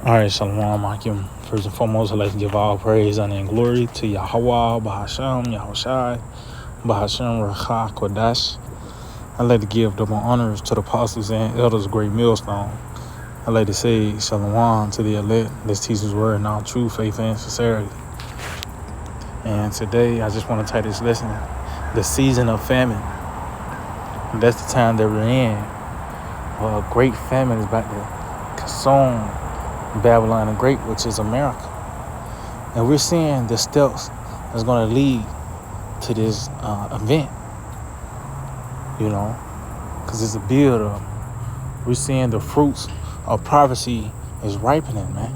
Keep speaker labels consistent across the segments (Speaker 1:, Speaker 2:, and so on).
Speaker 1: All right, Shalom, Akim. First and foremost, I'd like to give all praise, honor, and glory to Yahweh, Bahasham, Yahushai, Bahasham, Racha, Kodash. I'd like to give double honors to the apostles and elders of Great Millstone. I'd like to say Shalom to the elect. Let's teach His word in all truth, faith, and sincerity. And today, I just want to take this lesson, the season of famine. And that's the time that we're in. A great famine is about to consume Babylon the Great, which is America. And we're seeing the steps that's going to lead to this event, because it's a build up. We're seeing the fruits of prophecy is ripening, man.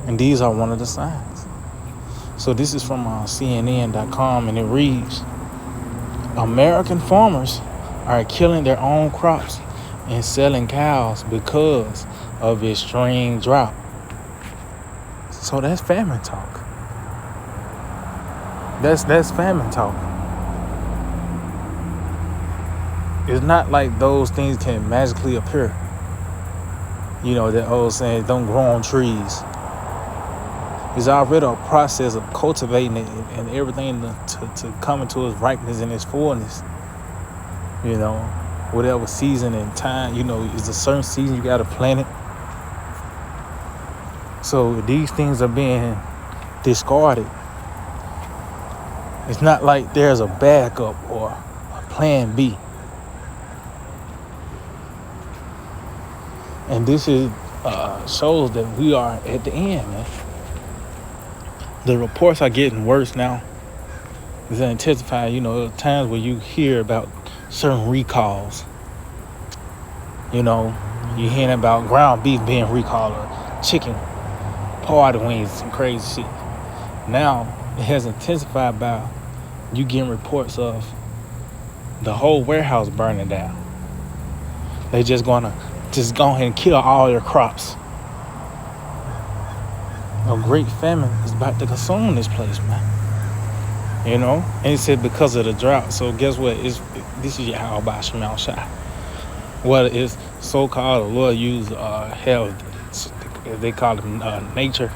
Speaker 1: And these are one of the signs. So this is from CNN.com, and it reads, American farmers are killing their own crops and selling cows because of extreme drought. So that's famine talk. That's famine talk. It's not like those things can magically appear. That old saying, don't grow on trees. It's already a process of cultivating it and everything to come into its ripeness and its fullness. Whatever season and time, it's a certain season you got to plant it. So these things are being discarded. It's not like there's a backup or a plan B. And this is shows that we are at the end, man. The reports are getting worse now. It's intensified, times where you hear about certain recalls. You're hearing about ground beef being recalled or chicken, party wings, some crazy shit. Now it has intensified by you getting reports of the whole warehouse burning down. They just gonna go ahead and kill all your crops. A great famine is about to consume this place, man. And it said because of the drought. So guess what? This is Yahweh Shemal Shai. What is so-called, the Lord use hell, they call it nature,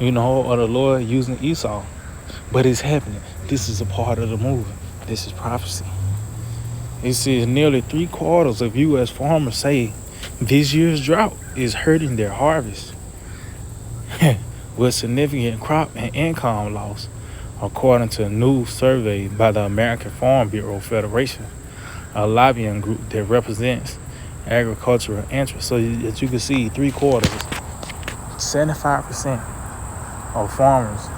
Speaker 1: or the Lord using Esau. But it's happening. This is a part of the movement. This is prophecy. It says nearly 3/4 of U.S. farmers say this year's drought is hurting their harvest with significant crop and income loss, according to a new survey by the American Farm Bureau Federation, a lobbying group that represents agricultural interests. So that you can see 3/4, 75% of farmers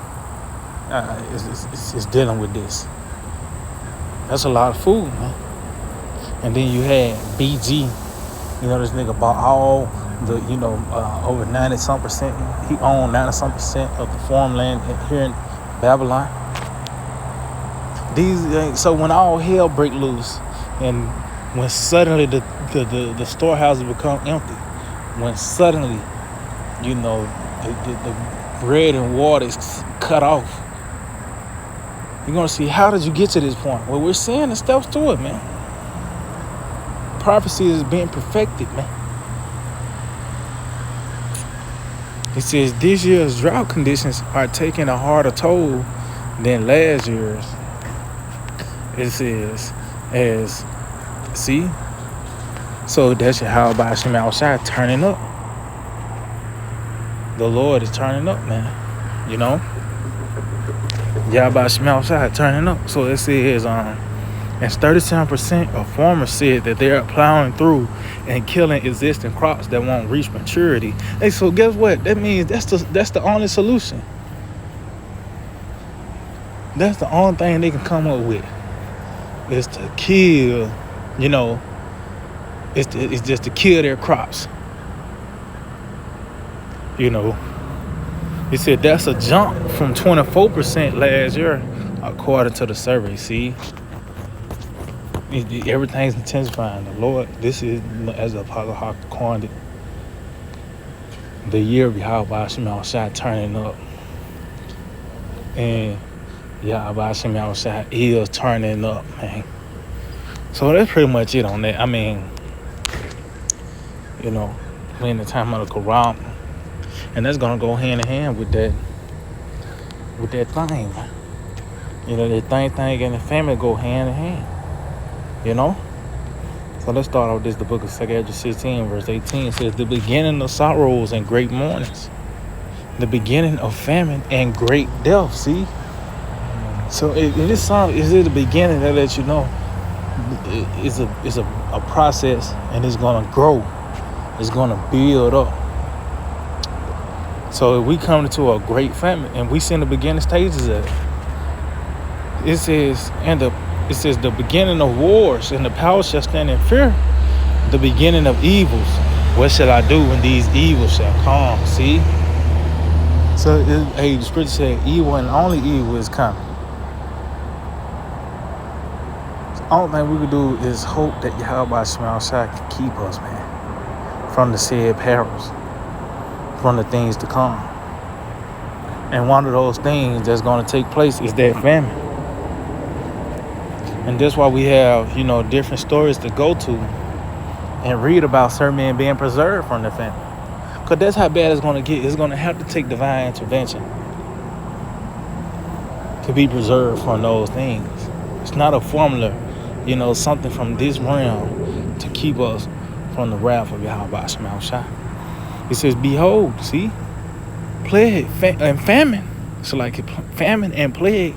Speaker 1: is dealing with this. That's a lot of food, man. And then you had BG, this nigga bought all the, over 90-some%. He owned 90-some% of the farmland here in Babylon. So when all hell break loose, and when suddenly the storehouses become empty, when suddenly, the bread and water is cut off, you're going to see, how did you get to this point? Well, we're seeing the steps to it, man. Prophecy is being perfected, man. It says this year's drought conditions are taking a harder toll than last year's. It says, so that's Yahweh Shemal Shai turning up. The Lord is turning up, man. Yahweh Shemal Shai turning up. So it says, and 37% of farmers said that they are plowing through and killing existing crops that won't reach maturity. Hey, so guess what? That means that's the only solution. That's the only thing they can come up with, is to kill, it's just to kill their crops. It said that's a jump from 24% last year, according to the survey. See? Everything's intensifying. The Lord, this is, as the Apostle Hawk coined it, the year of Yahweh Shemal Shai turning up. And Yahweh Shemal Shai is turning up, man. So that's pretty much it on that. I mean, in the time of the Quran. And that's gonna go hand in hand with that thing, man. You know, that thing and the famine go hand in hand. You know? So let's start off this. The book of 2 16, verse 18 says, the beginning of sorrows and great mournings, the beginning of famine and great death. See? So it is the beginning that lets you know it's a process, and it's gonna grow. It's gonna build up. So if we come into a great famine, and we see in the beginning stages of it, it says the beginning of wars, and the power shall stand in fear. The beginning of evils. What shall I do when these evils shall come? See? So the scripture said evil, and only evil is coming. All thing we could do is hope that Yahweh Shai can keep us, man, from the said perils, from the things to come. And one of those things that's going to take place is that famine. And that's why we have, you know, different stories to go to and read about certain men being preserved from the famine. Because that's how bad it's going to get. It's going to have to take divine intervention to be preserved from those things. It's not a formula, you know, something from this realm to keep us from the wrath of Yahweh Shai. It says, behold, see, plague and famine. So like famine and plague,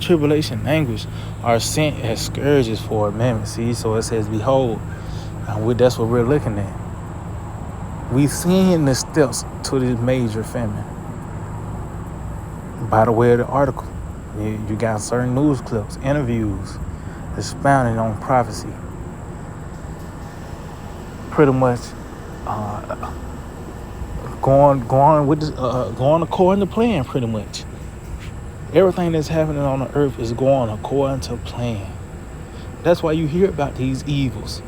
Speaker 1: tribulation, anguish are sent as scourges for amendment. See, so it says, behold, and that's what we're looking at. We've seen the steps to this major famine by the way of the article. You got certain news clips, interviews, expounding on prophecy. Pretty much going according to plan. Pretty much everything that's happening on the earth is going according to plan. That's why you hear about these evils.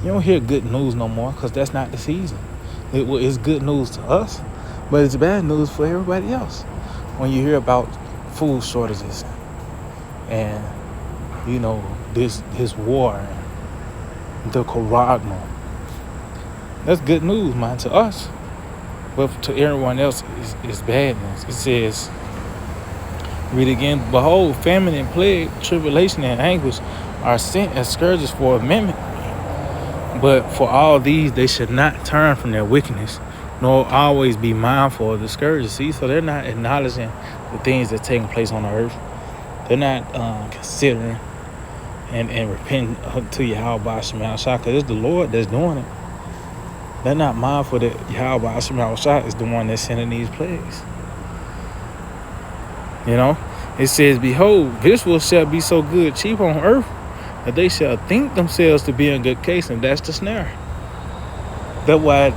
Speaker 1: You don't hear good news no more, because that's not the season. It's good news to us, but it's bad news for everybody else. When you hear about food shortages and, you know, this war and the corona, that's good news, man, to us. But to everyone else, it's bad news. It says, read again, behold, famine and plague, tribulation and anguish are sent as scourges for amendment. But for all these, they should not turn from their wickedness, nor always be mindful of the scourges. See, so they're not acknowledging the things that's taking place on the earth. They're not considering and repenting to Yahweh Shai, because it's the Lord that's doing it. They're not mindful that Yahweh Shai is the one that's sending these plagues. You know, it says, behold, victuals shall be so good, cheap on earth, that they shall think themselves to be in good case, and that's the snare. That's why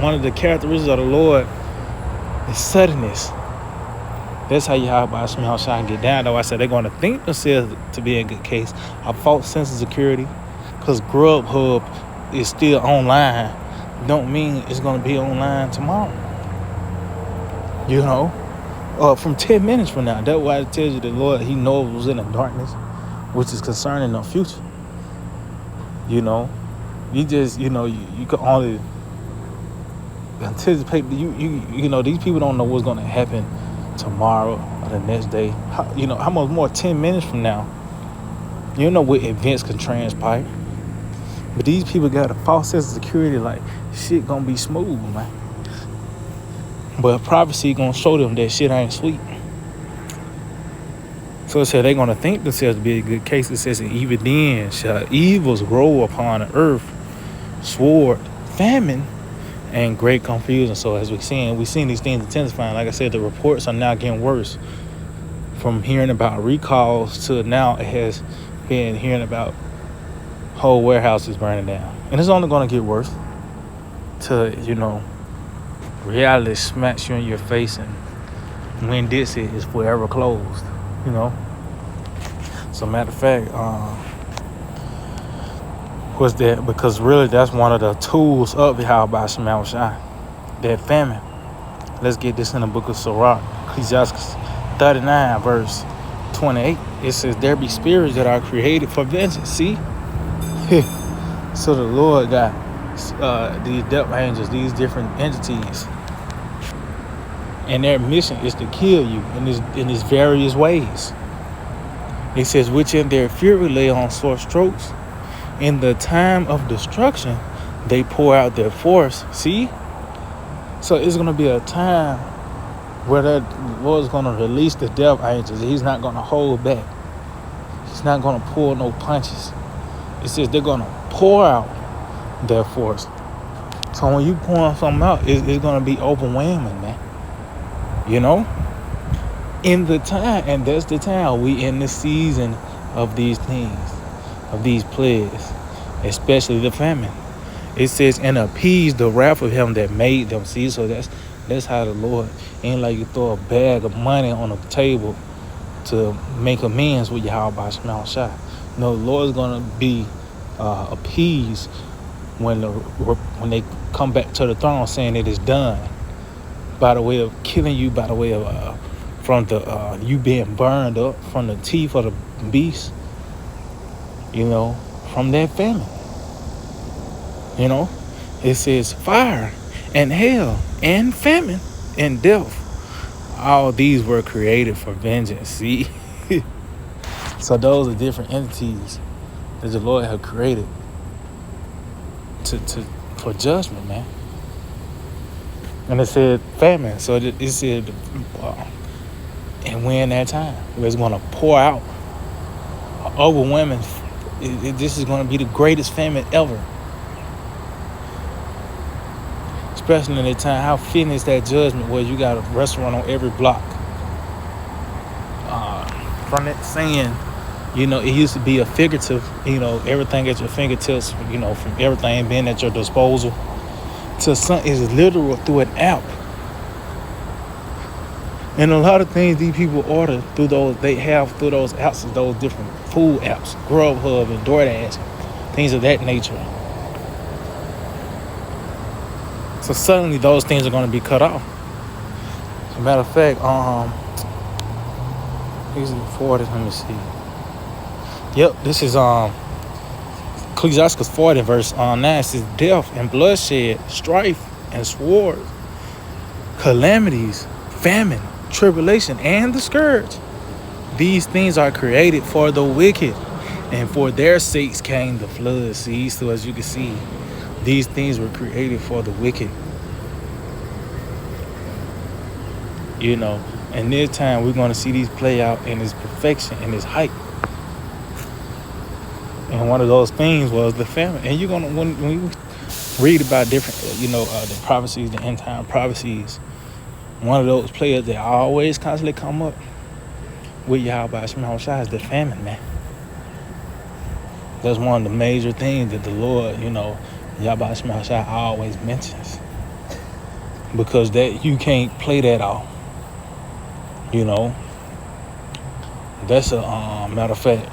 Speaker 1: one of the characteristics of the Lord is suddenness. That's how Yahweh Shai get down. Though I said they're going to think themselves to be in good case. A false sense of security, because Grubhub is still online, don't mean it's going to be online tomorrow. You know, from 10 minutes from now. That's why it tells you the Lord, he knows what's in the darkness, which is concerning the future. You know, you just, you know, you can only anticipate. You know, these people don't know what's going to happen tomorrow or the next day. How much more 10 minutes from now? You don't know what events can transpire. But these people got a false sense of security, like shit gonna be smooth, man. But prophecy gonna show them that shit ain't sweet. So it said they're gonna think themselves to be a good case. It says, even then shall evils grow upon the earth, sword, famine, and great confusion. So as we've seen these things intensifying. Like I said, the reports are now getting worse. From hearing about recalls to now it has been hearing about whole warehouses burning down. And it's only going to get worse till, you know, reality smacks you in your face, and when this is forever closed, you know. So matter of fact, was that because really that's one of the tools of Yahweh Shai, that famine. Let's get this in the book of Sirach, Ecclesiastes 39, verse 28. It says, there be spirits that are created for vengeance. See? So the Lord got these death angels, these different entities, and their mission is to kill you in these various ways. It says, which in their fury lay on sore strokes. In the time of destruction, they pour out their force. See? So it's going to be a time where the Lord's going to release the death angels. He's not going to hold back. He's not going to pull no punches. It says they're going to pour out their force. So when you pour something out, it's going to be overwhelming, man. You know? In the time, and that's the time, we in the season of these things, of these plagues, especially the famine. It says, and appease the wrath of him that made them. See, so that's how the Lord, ain't like you throw a bag of money on the table to make amends with Yahweh Shema Shai. No, the Lord's gonna be appeased when they come back to the throne saying it is done, by the way of killing you, by the way of from the you being burned up from the teeth of the beast, you know, from that famine. You know, it says fire and hell and famine and death. All these were created for vengeance. See? So those are different entities that the Lord have created for judgment, man. And it said famine. So it said, and when that time, it's going to pour out overwhelming. This is going to be the greatest famine ever. Especially in that time, how fitting is that judgment where you got a restaurant on every block? From that saying, you know, it used to be a figurative, you know, everything at your fingertips, you know, from everything being at your disposal, to something is literal through an app. And a lot of things these people order through those, they have through those apps, those different food apps, Grubhub and DoorDash, things of that nature. So suddenly those things are going to be cut off. As a matter of fact, let me see. Yep, this is Ecclesiastes 40 verse 9. It says, death and bloodshed, strife and sword, calamities, famine, tribulation, and the scourge. These things are created for the wicked, and for their sakes came the flood. See, so as you can see, these things were created for the wicked. You know, and this time we're going to see these play out in its perfection, in its height. And one of those things was the famine. And you're going to, when you read about different, you know, the prophecies, the end time prophecies, one of those players that always constantly come up with Yahweh Shema Shai is the famine, man. That's one of the major things that the Lord, you know, Yahweh Shema Shai always mentions. Because that you can't play that off. You know. That's a matter of fact,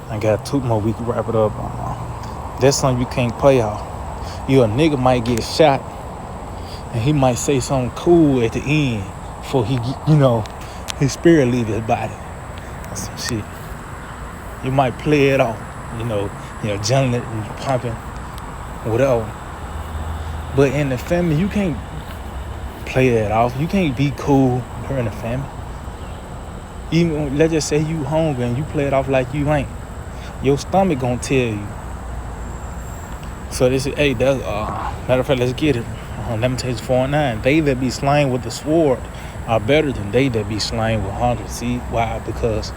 Speaker 1: I got 2 more, we can wrap it up. That's something you can't play off. You a nigga might get shot and he might say something cool at the end before he, you know, his spirit leave his body or some shit. You might play it off, you know, gelling it and pumping, whatever. But in the family, you can't play that off. You can't be cool during the family. Even let's just say you hungry and you play it off like you ain't. Your stomach gonna tell you. So this is, hey, that's matter of fact, let's get it. Lamentations 4:9. They that be slain with the sword are better than they that be slain with hunger. See why? Because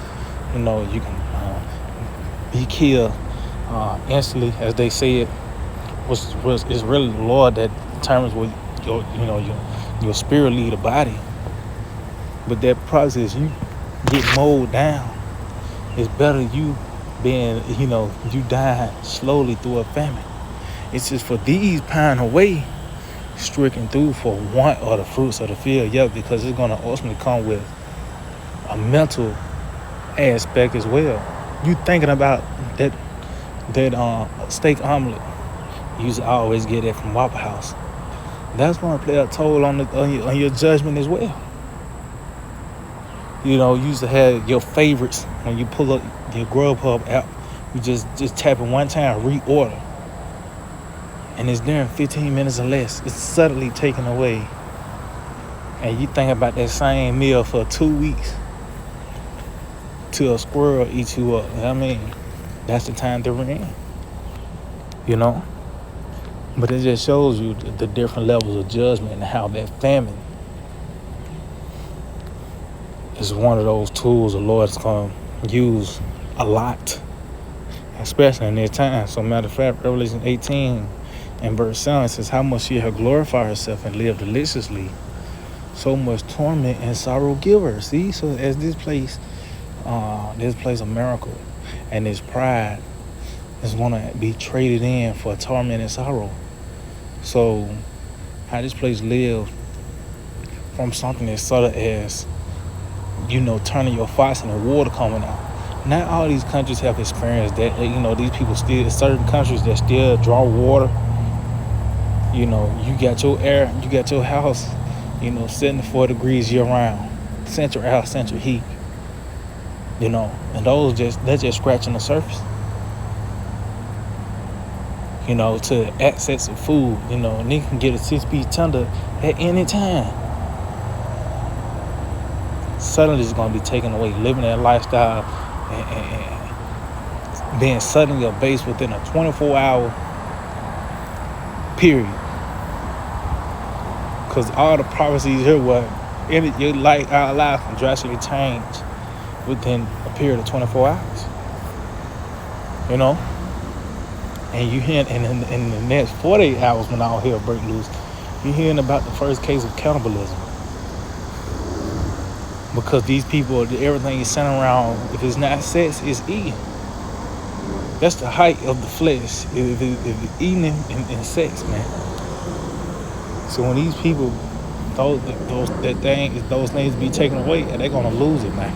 Speaker 1: you know you can be killed instantly, as they said. It's really the Lord that determines what your spirit lead the body. But that process, you get mowed down. It's better you being, you dying slowly through a famine. It's just for these pine away, stricken through for want of the fruits of the field. Yeah, because it's gonna ultimately come with a mental aspect as well. You thinking about that steak omelet. You used to always get that from Waffle House. That's going to play a toll on your judgment as well. You used to have your favorites when you pull up your Grubhub app. You just tap it one time, reorder. and it's there in 15 minutes or less. It's suddenly taken away. And you think about that same meal for 2 weeks till a squirrel eats you up. I mean, that's the time that we're in, you know? But it just shows you the different levels of judgment and how that famine is one of those tools the Lord's going to use a lot, especially in this time. So matter of fact, Revelation 18 and verse 7 says, how much she had glorified herself and lived deliciously, so much torment and sorrow give her. See, so as this place a miracle, and this pride is going to be traded in for torment and sorrow. So how this place lived from something as subtle as, turning your faucet and water coming out. Not all these countries have experienced that. These people still, certain countries that still draw water. You got your air, you got your house, 74 degrees year round, central air, central heat. And they're just scratching the surface. To access of food, and they can get a 6-piece tender at any time. Suddenly it's going to be taken away. Living that lifestyle and being suddenly abased within a 24-hour period. Because all the prophecies here were, your life, our life can drastically change within a period of 24 hours. And you hear in the next 48 hours when all hell break loose, you're hearing about the first case of cannibalism. Because these people, everything is centered around, if it's not sex, it's eating. That's the height of the flesh, if it's eating and sex, man. So when these people, those things be taken away, they're gonna lose it, man.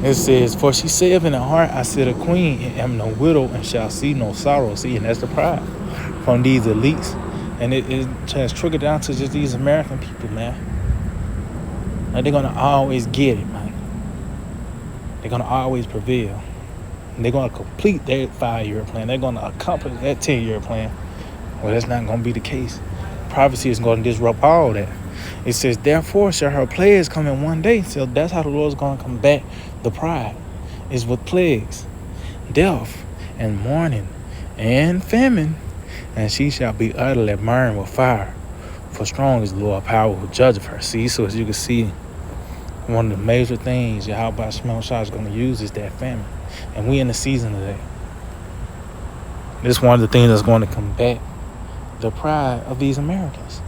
Speaker 1: It says, for she saith in her heart, I sit a queen and am no widow and shall see no sorrow. See, and that's the pride from these elites. And it has trickled down to just these American people, man. And they're gonna always get it, man. They're gonna always prevail. And they're gonna complete their 5-year plan. They're gonna accomplish that 10-year plan. Well, that's not gonna be the case. Prophecy is gonna disrupt all that. It says, therefore shall her plagues come in one day. So that's how the Lord's going to combat the pride, is with plagues, death, and mourning, and famine. And she shall be utterly burned with fire. For strong is the Lord powerful judge of her. See, so as you can see, one of the major things Yahweh Shemel Shah is going to use is that famine. And we in the season of that. This is one of the things that's going to combat the pride of these Americans.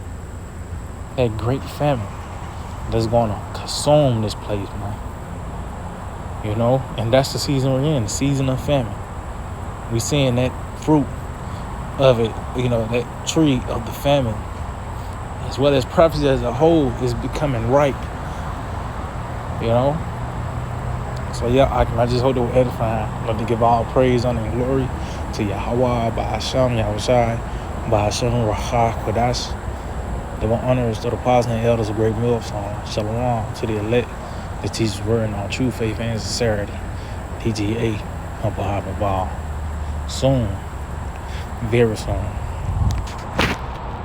Speaker 1: That great famine that's going to consume this place, man. And that's the season we're in, the season of famine. We're seeing that fruit of it, that tree of the famine, as well as prophecy as a whole, is becoming ripe. So yeah, I just hope they were edifying. I'd like to give all praise, honor, and glory to Yahweh, Ba'asham, Yahushai, Ba'asham, Rachah, Kodash. The honors to the apostles and elders of Great Millstone. Shalom to the elect that teaches word in all true faith and sincerity. PGA, Soon, very soon.